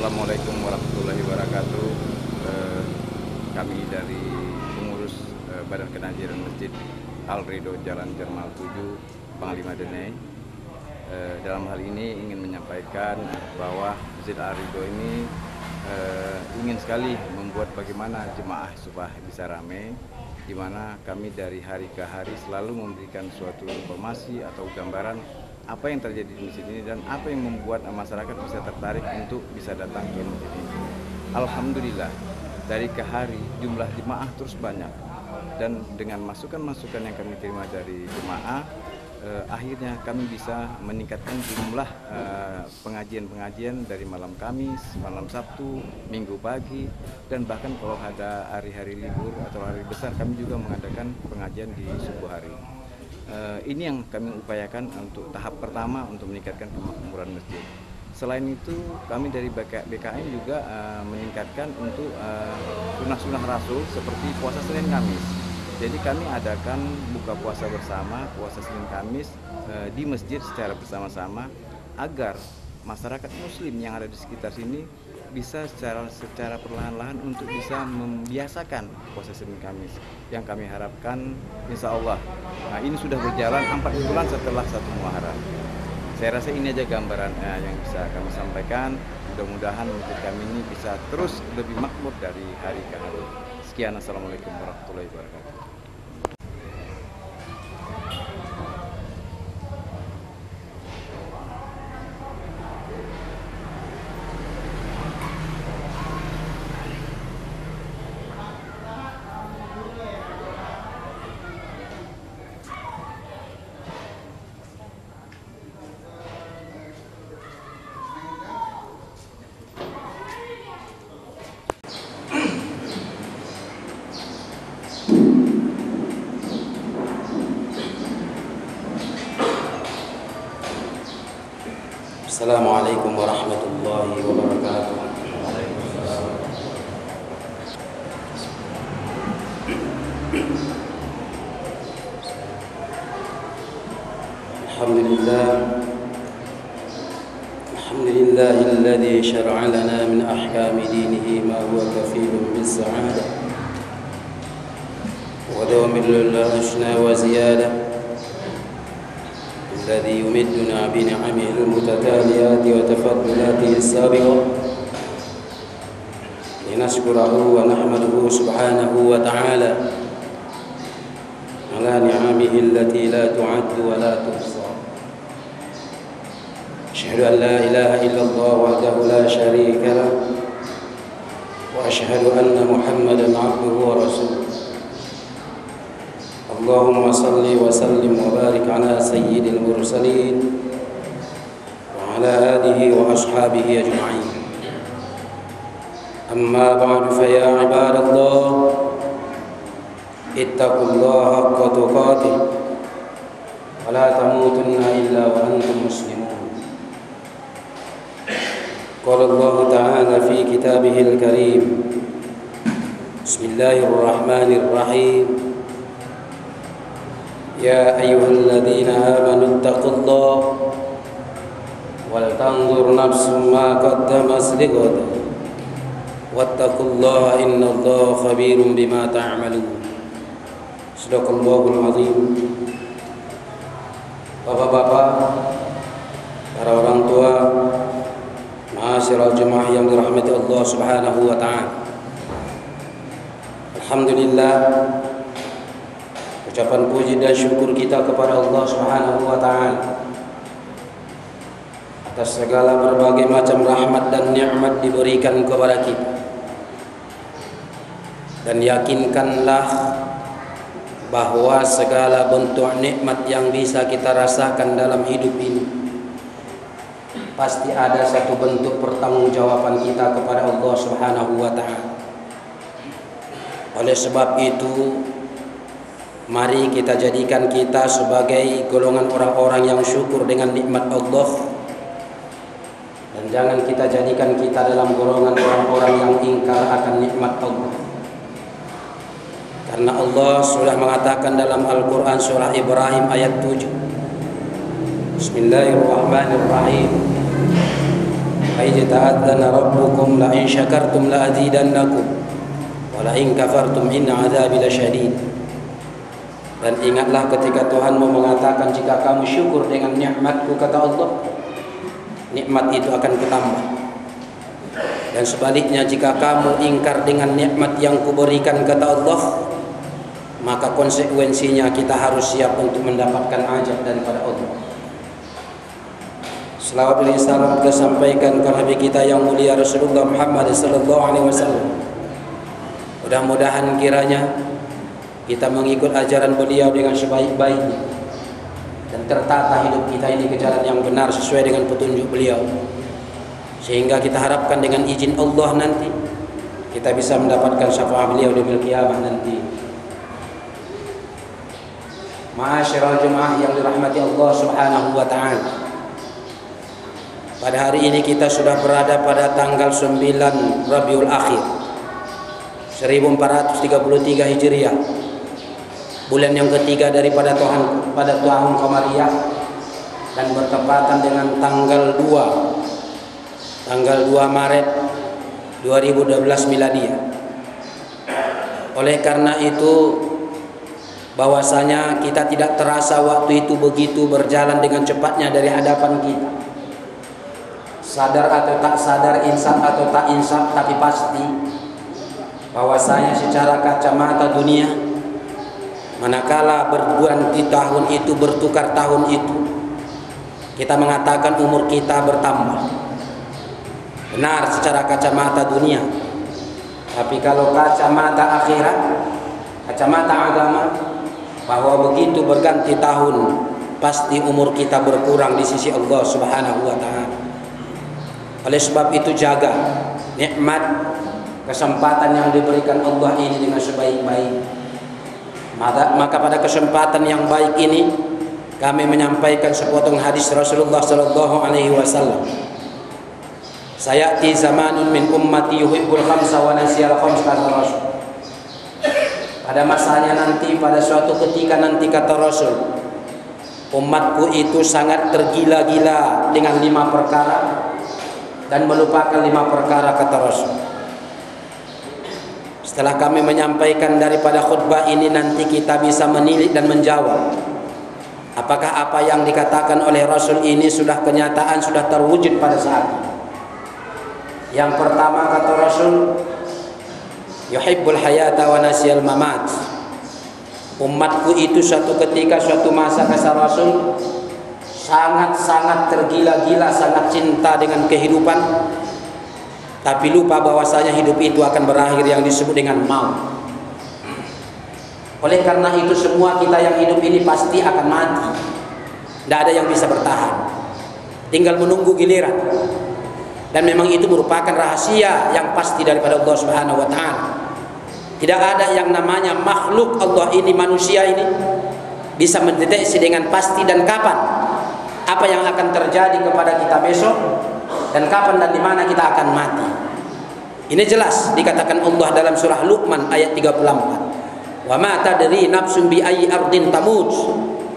Assalamualaikum warahmatullahi wabarakatuh. Kami dari pengurus Badan Kenaziran Masjid Al Ridho Jalan Jermal 7 Panglima Denai. Dalam hal ini ingin menyampaikan bahwa Masjid Al Ridho ini ingin sekali membuat bagaimana jemaah supaya bisa ramai, di mana kami dari hari ke hari selalu memberikan suatu informasi atau gambaran apa yang terjadi di masjid ini dan apa yang membuat masyarakat bisa tertarik untuk bisa datang ke masjid ini. Alhamdulillah, dari ke hari jumlah jemaah terus banyak, dan dengan masukan-masukan yang kami terima dari jemaah, akhirnya kami bisa meningkatkan jumlah pengajian-pengajian dari malam Kamis, malam Sabtu, Minggu pagi, dan bahkan kalau ada hari-hari libur atau hari besar kami juga mengadakan pengajian di subuh hari. Ini yang kami upayakan untuk tahap pertama untuk meningkatkan kemakmuran masjid. Selain itu, kami dari BKM juga meningkatkan untuk sunnah-sunnah Rasul seperti puasa Senin Kamis. Jadi kami adakan buka puasa bersama, puasa Senin Kamis di masjid secara bersama-sama agar masyarakat Muslim yang ada di sekitar sini bisa secara perlahan-lahan untuk bisa membiasakan puasa Senin Kamis yang kami harapkan insya Allah. Nah, ini sudah berjalan 4 bulan setelah 1 Muharram. Saya rasa ini aja gambarannya yang bisa kami sampaikan. Mudah-mudahan masjid kami ini bisa terus lebih makmur dari hari ke hari. Sekian, assalamualaikum warahmatullahi wabarakatuh. Assalamualaikum warahmatullahi wabarakatuh. Alhamdulillahilladzi syara'a lana min ahkami dinihi ma huwa kafilun bis sa'adah wa dawamil husna wa ziyadah الذي يمدنا بنعمه المتتاليات وتفضلاته السابقة لنشكره ونحمده سبحانه وتعالى على نعمه التي لا تعد ولا تحصى. أشهد أن لا إله إلا الله وحده لا شريك له وأشهد أن محمدا عبده ورسوله. اللهم صل وسلم وبارك على سيد المرسلين وعلى آله وأصحابه أجمعين. أما بعد، فيا عباد الله اتقوا الله حق تقاته ولا تموتن إلا وأنتم مسلمون. قال الله تعالى في كتابه الكريم: بسم الله الرحمن الرحيم. يا أيها الذين آمنوا اتقوا الله ولتنظر نفس ما قدمت لغد واتقوا الله إن الله خبير بما تعملون. صدق الله العظيم. Bapak-bapak, para orang tua, ma'asyiral jemaah yang dirahmati Allah Subhanahu wa taala. Alhamdulillah, ucapan puji dan syukur kita kepada Allah Subhanahu wa taala atas segala berbagai macam rahmat dan nikmat diberikan kepada kita. Dan yakinkanlah bahwa segala bentuk nikmat yang bisa kita rasakan dalam hidup ini pasti ada satu bentuk pertanggungjawaban kita kepada Allah Subhanahu wa taala. Oleh sebab itu, mari kita jadikan kita sebagai golongan orang-orang yang syukur dengan nikmat Allah, dan jangan kita jadikan kita dalam golongan orang-orang yang ingkar akan nikmat Allah. Karena Allah sudah mengatakan dalam Al-Quran surah Ibrahim ayat 7, Bismillahirrahmanirrahim. Fa ta'adzana rabbukum la in syakartum la azidannakum wa la in kafartum inna adzabi lasyadid. Dan ingatlah ketika Tuhanmu mengatakan, jika kamu syukur dengan nikmatku, kata Allah, nikmat itu akan kutambah. Dan sebaliknya, jika kamu ingkar dengan nikmat yang kuberikan, kata Allah, maka konsekuensinya kita harus siap untuk mendapatkan azab daripada Allah. Selawat dan salam kita sampaikan kepada Nabi kita yang mulia Rasulullah Muhammad sallallahu alaihi wasallam. Mudah-mudahan kiranya kita mengikut ajaran beliau dengan sebaik-baiknya dan tertata hidup kita ini ke jalan yang benar sesuai dengan petunjuk beliau, sehingga kita harapkan dengan izin Allah nanti kita bisa mendapatkan syafaat beliau di yaumil qiyamah nanti. Ma'asyiral jemaah yang dirahmati Allah Subhanahu wa taala. Pada hari ini kita sudah berada pada tanggal 9 Rabiul Akhir 1433 Hijriah, bulan yang ketiga daripada tahun Qamariyah, dan bertepatan dengan tanggal 2 Maret 2012 Miladiyah. Oleh karena itu, bahwasanya kita tidak terasa waktu itu begitu berjalan dengan cepatnya dari hadapan kita. Sadar atau tak sadar, insaf atau tak insaf, tapi pasti bahwasanya secara kacamata dunia, manakala berganti tahun itu, bertukar tahun itu, kita mengatakan umur kita bertambah. Benar secara kacamata dunia, tapi kalau kacamata akhirat, kacamata agama, bahwa begitu berganti tahun pasti umur kita berkurang di sisi Allah Subhanahu wa taala. Oleh sebab itu, jaga nikmat kesempatan yang diberikan Allah ini dengan sebaik-baik. Maka pada kesempatan yang baik ini kami menyampaikan sepotong hadis Rasulullah sallallahu alaihi wasallam. Sayati zamanun min ummati yuhibbul khamsa wa nasiyal khams, kata Rasul. Pada masanya nanti, pada suatu ketika nanti, kata Rasul, umatku itu sangat tergila-gila dengan 5 perkara dan melupakan 5 perkara, kata Rasul. Setelah kami menyampaikan daripada khutbah ini, nanti kita bisa menilik dan menjawab apakah apa yang dikatakan oleh Rasul ini sudah kenyataan, sudah terwujud pada saat ini. Yang pertama, kata Rasul, yuhibbul hayata wa nasiyal mamat. Umatku itu suatu ketika, suatu masa, kata Rasul, sangat-sangat tergila-gila, sangat cinta dengan kehidupan, tapi lupa bahwasanya hidup itu akan berakhir, yang disebut dengan maut. Oleh karena itu, semua kita yang hidup ini pasti akan mati. Tidak ada yang bisa bertahan, tinggal menunggu giliran. Dan memang itu merupakan rahasia yang pasti daripada Allah Subhanahu wa taala. Tidak ada yang namanya makhluk Allah ini, manusia ini, bisa mendeteksi dengan pasti dan kapan apa yang akan terjadi kepada kita besok, dan kapan dan di mana kita akan mati. Ini jelas dikatakan Allah dalam surah Luqman ayat 34. Wa ma tadri nafsum bi ayyi ardin tamut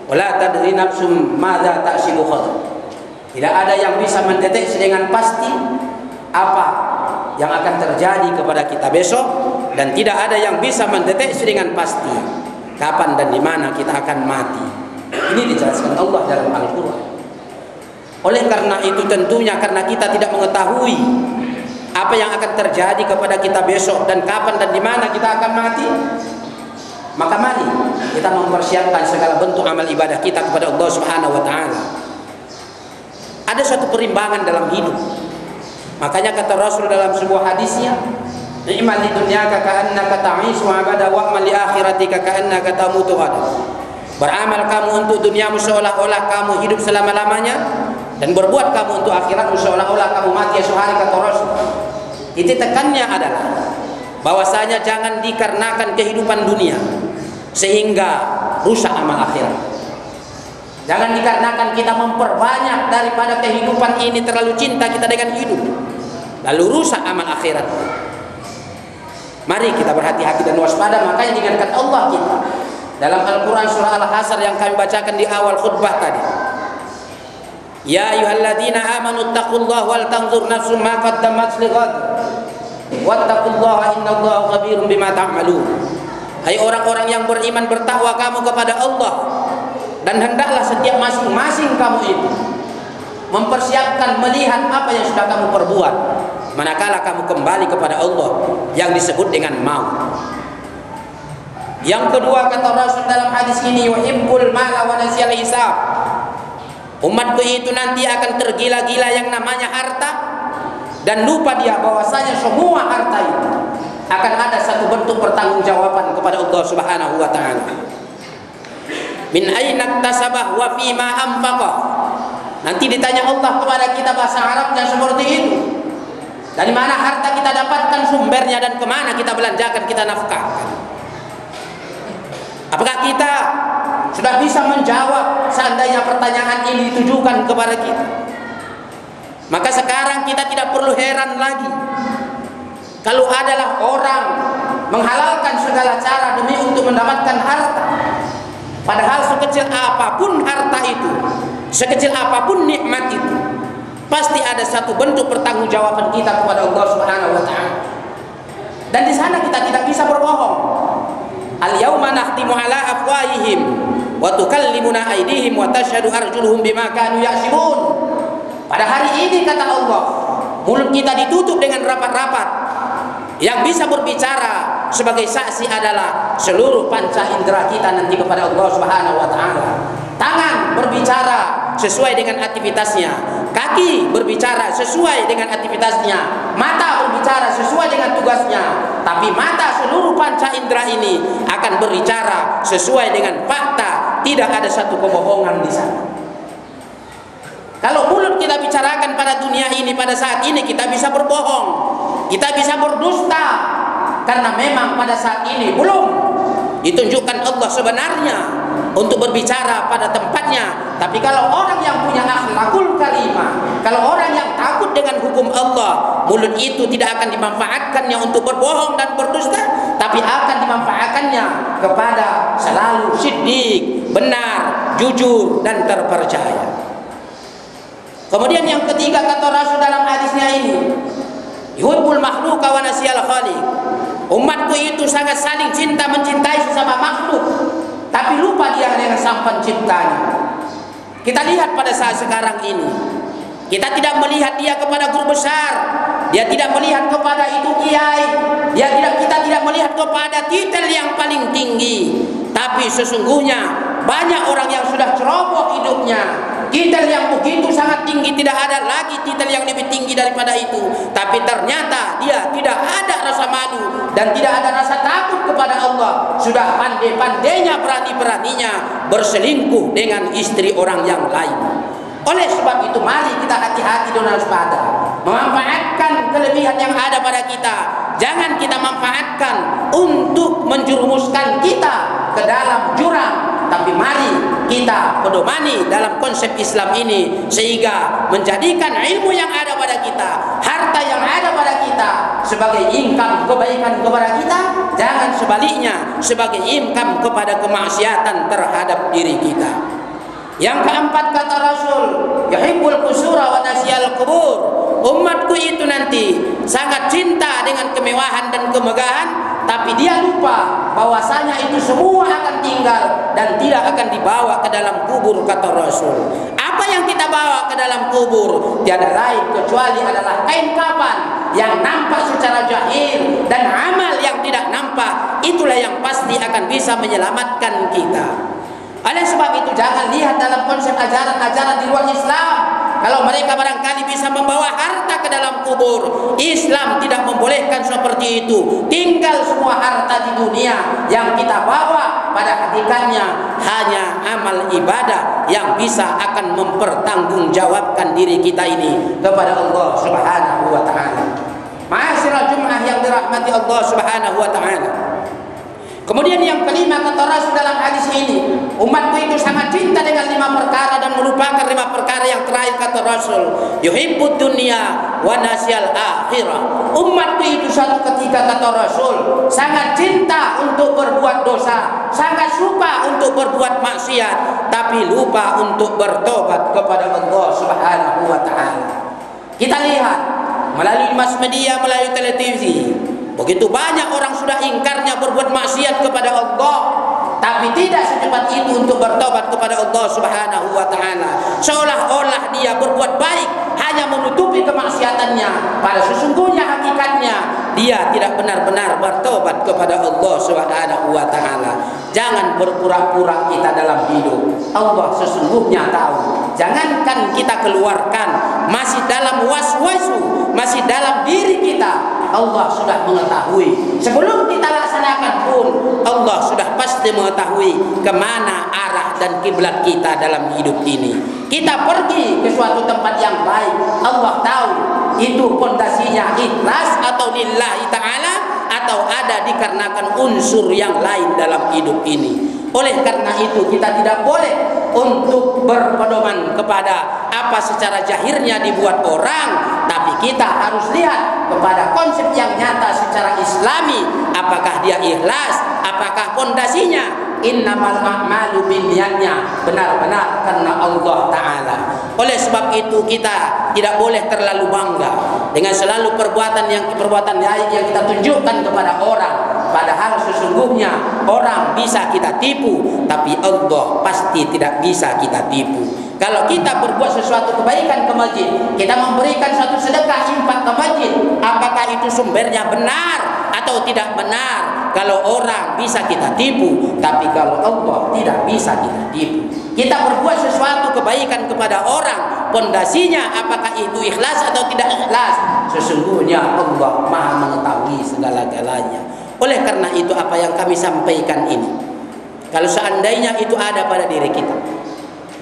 wa la tadri nafsum madza ta'sibu ghad. Tidak ada yang bisa mendeteksi dengan pasti apa yang akan terjadi kepada kita besok, dan tidak ada yang bisa mendeteksi dengan pasti kapan dan di mana kita akan mati. Ini dijelaskan Allah dalam Al-Qur'an. Oleh karena itu, tentunya karena kita tidak mengetahui apa yang akan terjadi kepada kita besok dan kapan dan di mana kita akan mati, maka mari kita mempersiapkan segala bentuk amal ibadah kita kepada Allah Subhanahu wa taala. Ada suatu perimbangan dalam hidup. Makanya kata Rasul dalam sebuah hadisnya, ni'mal lidunyaka ka'annaka ta'ishu abada wa'mal li akhiratika ka'annaka tamutu ghada. Beramal kamu untuk duniamu seolah-olah kamu hidup selama-lamanya, dan berbuat kamu untuk akhiratmu seolah-olah kamu mati esok hari, kata Rasul. Itu tekannya adalah bahwasanya jangan dikarenakan kehidupan dunia sehingga rusak amal akhirat. Jangan dikarenakan kita memperbanyak daripada kehidupan ini, terlalu cinta kita dengan hidup, lalu rusak amal akhirat. Mari kita berhati-hati dan waspada. Makanya diingatkan Allah kita dalam Al-Quran surah Al-Hasr yang kami bacakan di awal khutbah tadi. Ya ayyuhalladzina amanu taqullaha wal tanzur nafsum ma qaddamat lighad wattaqullaha innallaha khabirum bima ta'malun. Hai orang-orang yang beriman, bertakwa kamu kepada Allah, dan hendaklah setiap masing-masing kamu itu mempersiapkan melihat apa yang sudah kamu perbuat manakala kamu kembali kepada Allah, yang disebut dengan maut. Yang kedua, kata Rasul dalam hadis ini, yuhibbul mala wa nasiyal hisab. Umatku itu nanti akan tergila-gila yang namanya harta, dan lupa dia bahwasanya semua harta itu akan ada satu bentuk pertanggungjawaban kepada Allah Subhanahu wa taala. Min aina iktasabah wa fima anfaqah. Nanti ditanya Allah kepada kita, bahasa Arabnya seperti itu. Dari mana harta kita dapatkan sumbernya dan kemana kita belanjakan, kita nafkahkan. Apakah kita sudah bisa menjawab seandainya pertanyaan ini ditujukan kepada kita? Maka sekarang kita tidak perlu heran lagi kalau adalah orang menghalalkan segala cara demi untuk mendapatkan harta. Padahal sekecil apapun harta itu, sekecil apapun nikmat itu, pasti ada satu bentuk pertanggungjawaban kita kepada Allah Subhanahu wa taala. Dan di sana kita tidak bisa berbohong. Al-yauma nakhtimu ala afwahihim wa tukallimuna aydihim wa tashhadu arjuluhum bima kanu yaksibun. Pada hari ini, kata Allah, mulut kita ditutup dengan rapat-rapat. Yang bisa berbicara sebagai saksi adalah seluruh panca indera kita nanti kepada Allah Subhanahu wa taala. Tangan berbicara sesuai dengan aktivitasnya, kaki berbicara sesuai dengan aktivitasnya, mata berbicara sesuai dengan tugasnya. Tapi mata, seluruh panca indera ini akan berbicara sesuai dengan fakta, tidak ada satu kebohongan di sana. Kalau mulut kita bicarakan pada dunia ini, pada saat ini kita bisa berbohong, kita bisa berdusta, karena memang pada saat ini belum ditunjukkan Allah sebenarnya untuk berbicara pada tempatnya. Tapi kalau orang yang punya akhlakul karimah, kalau orang yang takut dengan hukum Allah, mulut itu tidak akan dimanfaatkannya untuk berbohong dan berdusta, tapi akan dimanfaatkannya kepada selalu siddiq, benar, jujur, dan terpercaya. Kemudian yang ketiga, kata Rasul dalam hadisnya ini, yuhibbul makhluqa wa nasiyal khaliq. Umatku itu sangat saling cinta, mencintai sesama makhluk, tapi lupa dia dengan sang penciptanya. Kita lihat pada saat sekarang ini, kita tidak melihat dia kepada guru besar, dia tidak melihat kepada itu kiai, kita tidak melihat kepada titel yang paling tinggi. Tapi sesungguhnya banyak orang yang sudah ceroboh hidupnya, titel yang begitu sangat tinggi, tidak ada lagi titel yang lebih tinggi daripada itu. Tapi ternyata dia tidak ada rasa malu dan tidak ada rasa takut kepada Allah. Sudah pandai-pandainya, berani-beraninya berselingkuh dengan istri orang yang lain. Oleh sebab itu, mari kita hati-hati dan waspada, memanfaatkan kelebihan yang ada pada kita. Jangan kita manfaatkan untuk menjerumuskan kita ke dalam jurang, tapi mari kita pedomani dalam konsep Islam ini, sehingga menjadikan ilmu yang ada pada kita, harta yang ada pada kita sebagai income kebaikan kepada kita, jangan sebaliknya sebagai income kepada kemaksiatan terhadap diri kita. Yang keempat, kata Rasul, yuhibbul qusura wa nasiyal qubur. Umatku itu nanti sangat cinta dengan kemewahan dan kemegahan, tapi dia lupa bahwasanya itu semua akan tinggal dan tidak akan dibawa ke dalam kubur, kata Rasul. Apa yang kita bawa ke dalam kubur tiada lain kecuali adalah kain kafan yang nampak secara jahil dan amal yang tidak nampak. Itulah yang pasti akan bisa menyelamatkan kita. Oleh sebab itu, jangan lihat dalam konsep ajaran-ajaran di luar Islam, kalau mereka barangkali bisa membawa harta ke dalam kubur. Islam tidak membolehkan seperti itu. Tinggal semua harta di dunia, yang kita bawa pada hakikatnya hanya amal ibadah yang bisa akan mempertanggungjawabkan diri kita ini kepada Allah Subhanahu wa taala. Ma'asyiral jumu'ah yang dirahmati Allah Subhanahu wa taala, Kemudian yang kelima kata Rasul dalam hadis ini, umatku itu sangat cinta dengan 5 perkara dan melupakan 5 perkara yang terakhir kata Rasul, yuhibbud dunya wa nasyal akhirah. Umatku itu suatu ketika kata Rasul sangat cinta untuk berbuat dosa, sangat suka untuk berbuat maksiat, tapi lupa untuk bertobat kepada Allah Subhanahu wa taala. Kita lihat melalui mass media, melalui televisi, begitu banyak orang sudah ingkarnya berbuat maksiat kepada Allah, tapi tidak secepat itu untuk bertobat kepada Allah Subhanahu wa taala. Seolah-olah dia berbuat baik hanya menutupi kemaksiatannya, pada sesungguhnya hakikatnya dia tidak benar-benar bertobat kepada Allah Subhanahu wa taala. Jangan berpura-pura kita dalam hidup. Allah sesungguhnya tahu. Jangankan kita keluarkan, masih dalam was-wasu, masih dalam diri kita, Allah sudah mengetahui. Sebelum kita laksanakan pun Allah sudah pasti mengetahui kemana arah dan kiblat kita dalam hidup ini. Kita pergi ke suatu tempat yang baik, Allah tahu itu pondasinya ikhlas atau lillahi ta'ala, atau ada dikarenakan unsur yang lain dalam hidup ini. Oleh karena itu kita tidak boleh untuk berpedoman kepada apa secara zahirnya dibuat orang, tapi kita harus lihat kepada konsep yang nyata secara Islami, apakah dia ikhlas, apakah pondasinya innamal a'malu binniyatnya benar-benar karena Allah taala. Oleh sebab itu kita tidak boleh terlalu bangga dengan selalu perbuatan baik yang kita tunjukkan kepada orang, padahal sesungguhnya orang bisa kita tipu, tapi Allah pasti tidak bisa kita tipu. Kalau kita berbuat sesuatu kebaikan ke masjid, kita memberikan suatu sedekah infak ke masjid, apakah itu sumbernya benar atau tidak benar? Kalau orang bisa kita tipu, tapi kalau Allah tidak bisa kita tipu. Kita berbuat sesuatu kebaikan kepada orang, pondasinya apakah itu ikhlas atau tidak ikhlas? Sesungguhnya Allah Maha mengetahui segala-galanya. Oleh karena itu apa yang kami sampaikan ini, kalau seandainya itu ada pada diri kita,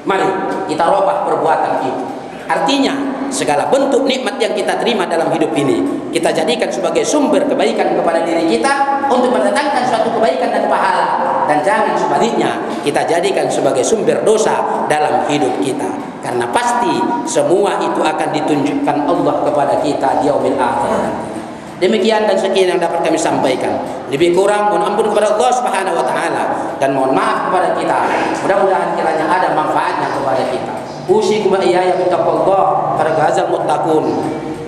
mari kita robah perbuatan itu. Artinya segala bentuk nikmat yang kita terima dalam hidup ini kita jadikan sebagai sumber kebaikan kepada diri kita untuk mendatangkan suatu kebaikan dan pahala, dan jangan sebaliknya kita jadikan sebagai sumber dosa dalam hidup kita, karena pasti semua itu akan ditunjukkan Allah kepada kita di yaumil akhir. Demikian dan sekian yang dapat kami sampaikan. Lebih kurang mohon ampun kepada Allah Subhanahu wa taala, dan mohon maaf kepada kita. Mudah-mudahan kiranya ada manfaatnya kepada kita. Usikum wa iyaya bittaqwallah para ghazal muttaqun.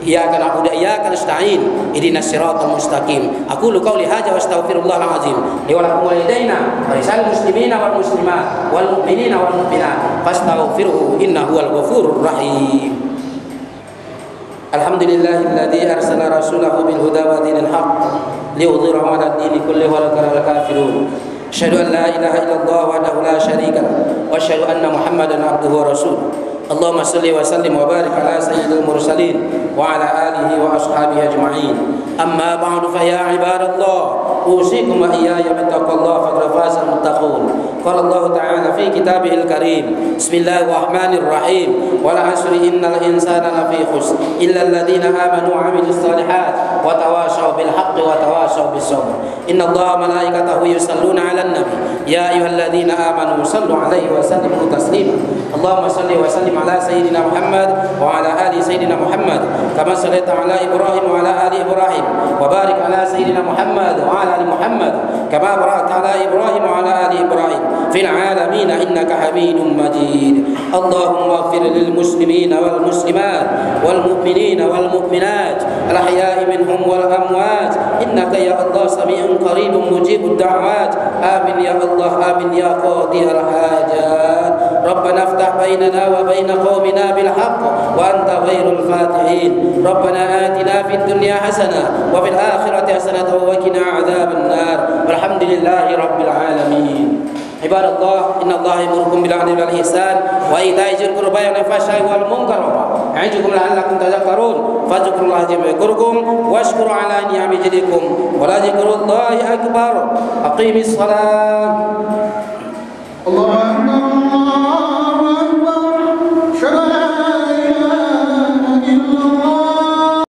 Iyyaka na'budu wa iyyaka nasta'in. Ihdinas siratal mustaqim. Aqulu qouli hadza wa astaghfirullahal azim. Li wa lakum wa lidaina wa lisal muslimina wal muslimat wal mu'minina wal mu'minat fastaghfiruhu innahu huwal ghafurur rahim. Alhamdulillahilladzi arsala rasulahu bil huda wa dinil haqq liyudhhirahu 'ala ad-dini kullihi wa law karihal kafirun. Asyhadu an la ilaha illallah wahdahu la syarika lahu wa asyhadu anna Muhammadan 'abduhu wa rasuluh. Allahumma shalli wa sallim wa barik ala sayyidil mursalin wa ala alihi wa ashabihi ajma'in. Amma ba'du fa ya ibadallah, usikum wa iyaya bittaqwallah faqad fazal muttaqun. Qala Allah ta'ala fi kitabihil karim, bismillahirrahmanirrahim, wal 'asri innal insana lafi khusr illa alladhina amanu wa 'amilus shalihat wa tawashaw bil haqqi wa tawashaw bis sabr. Innallaha wa malaikatahu yusalluna 'alan nabi ya ayyuhalladhina amanu sallu 'alaihi wa sallimu taslima. Allahumma salli wa sallim ala sayyidina Muhammad wa ala ali sayyidina Muhammad kama sallaita ala Ibrahim wa ala ali Ibrahim wa barik ala sayyidina Muhammad wa ala ali Muhammad kama barakta ala Ibrahim wa ala ali Ibrahim fil alamin innaka Hamidum Majid. Allahumma ighfir lil muslimina wal muslimat wal mu'minina wal mu'minat al ahya'i minhum wal amwat innaka ya Allah sami'un qaribun mujibud da'wat. Amin ya Allah, amin ya qadiyal hajat. Rabbana iftah bainana wa bain qaumina bil haqq wa anta khairul fatihin. Rabbana atina fid dunya hasanah wa fil akhirati hasanah wa qina adzaban nar. Walhamdulillahi rabbil alamin. Ibadallah, innallaha ya'murukum bil 'adli wal ihsan wa ita'i dzil qurba wa yanha 'anil fahsya'i wal munkar wa ya'idukum la'allakum tadhakkarun. Fadhkurullaha yadhkurkum washkuru 'ala ni'amihi yazidukum wa la dzikrullahi akbar. Aqimis shalah. Allah